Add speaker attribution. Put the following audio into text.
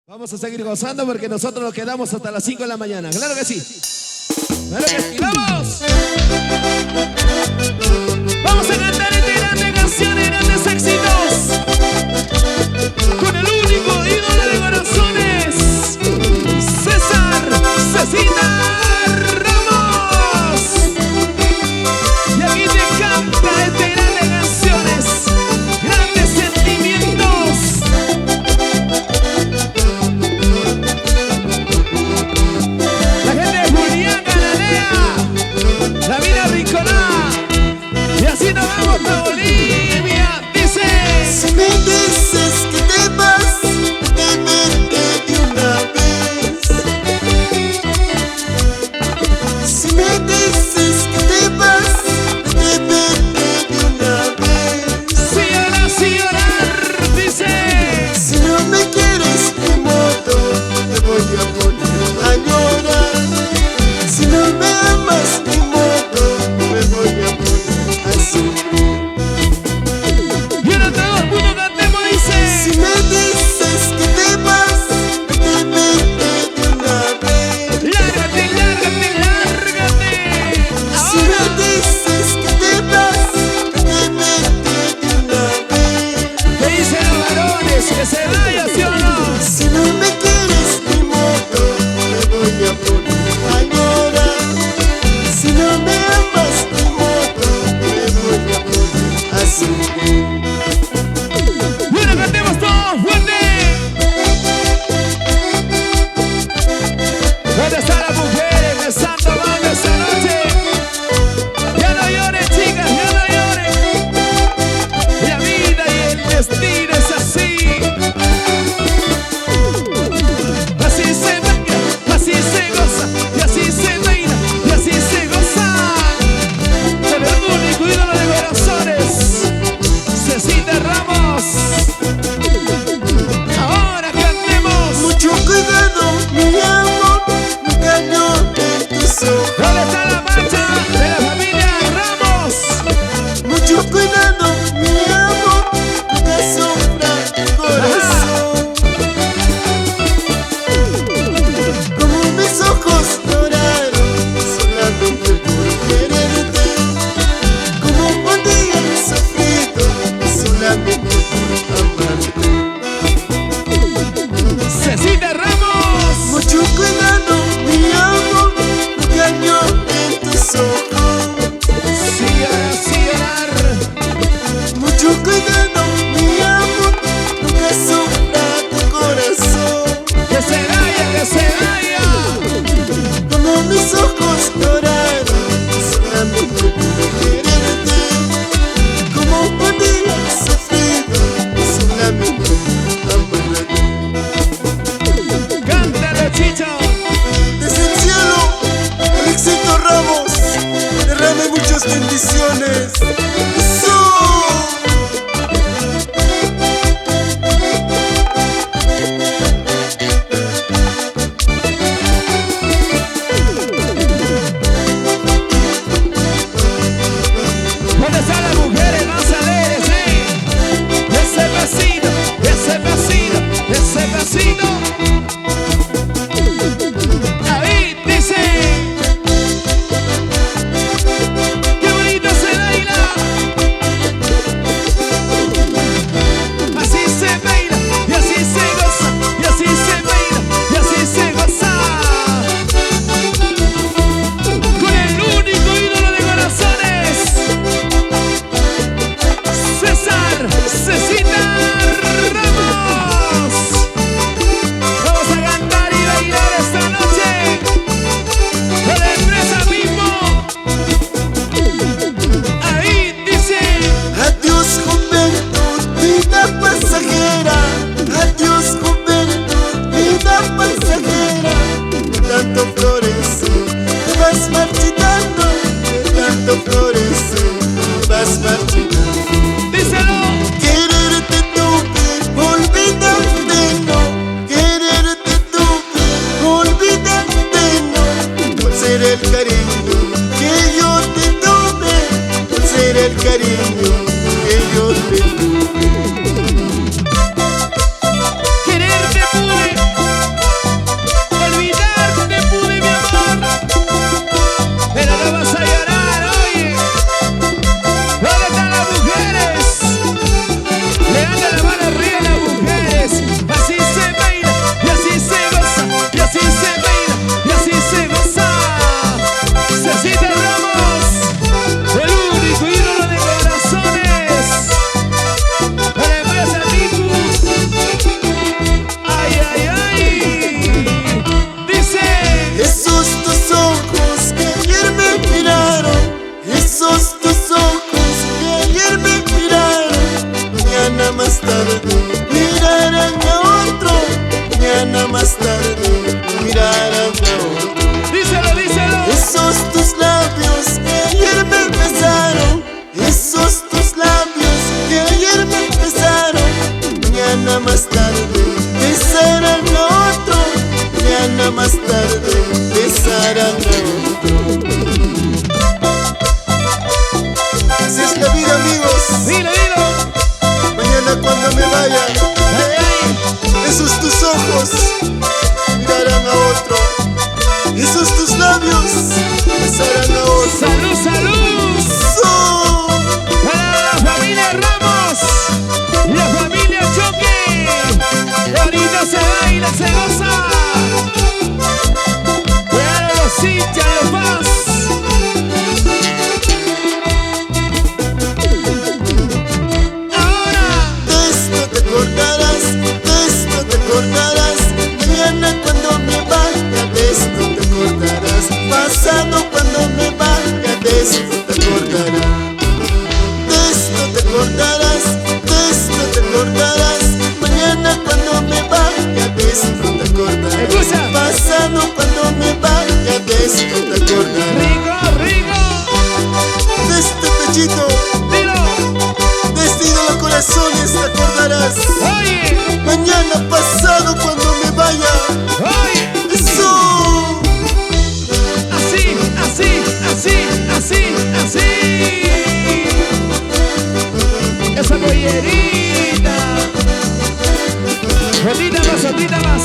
Speaker 1: Vamos a seguir gozando porque nosotros nos quedamos hasta las 5 de la mañana. Claro que sí. Claro que sí. ¡Vamos! Vamos a cantar entre grandes canciones, grandes éxitos. Con el único ídolo de corazones, César Cecina Ramos. Y aquí te canta este grandes canciones, grandes sentimientos. La gente de Julián, Cananea, la vida rinconada. Y así nos vamos a Bolivia. Dice:
Speaker 2: si me dices que te vas, vete de una vez. Si me dices que te vas, vete de una vez.
Speaker 1: sí llorar, dice:
Speaker 2: si no me quieres ni modo, te voy a poner a llorar. Si no me amas ni modo, me voy a poner a sufrir.
Speaker 1: y ahora todo el mundo cantemos, dice:
Speaker 2: Si me dices que te vas, vete de una vez.
Speaker 1: lárgate, lárgate, lárgate.
Speaker 2: Si me
Speaker 1: Ahora,
Speaker 2: dices que te vas, vete de una vez.
Speaker 1: ¿qué dicen los varones? Que se vaya, ¿sí o no?
Speaker 2: Si no me quieres ni modo, me voy a poner a llorar. Si no me amas ni modo, me voy a poner a sufrir.
Speaker 1: Y ahora cantemos todos fuerte. ¿Dónde están las mujeres besando más esta noche? Ya no lloren, chicas, ya no lloren. La vida y el destino es así.
Speaker 2: más tarde besarán a otro, mañana más tarde besarán a otro. Así es la vida, amigos.
Speaker 1: Dilo, dilo.
Speaker 2: Mañana cuando me vaya, esos tus ojos mirarán a otro, esos tus labios besarán a otro.
Speaker 1: Salud, salud.
Speaker 2: ¡Eso!
Speaker 1: Para la familia Ramos, la familia Choque. Qué bonito se baila, se goza. Para los hinchas, los fans.
Speaker 2: De esto te acordarás, de esto te acordarás. Mañana cuando me vaya, de esto te acordarás. Pasado cuando me vaya, de esto te acordarás. De esto te acordarás, de esto te acordarás. Mañana cuando me vaya, de esto te acordarás.
Speaker 1: Escucha.
Speaker 2: Pasado cuando me vaya, de esto te acordarás.
Speaker 1: Rico, rico.
Speaker 2: De este pechito,
Speaker 1: Dilo.
Speaker 2: de este ídolo corazones te acordarás.
Speaker 1: Oye,
Speaker 2: Mañana pasado cuando me vaya.
Speaker 1: oye.
Speaker 2: ¡Eso!
Speaker 1: Así, así, así, así, así. Esa pollerita. Otita más, otita más.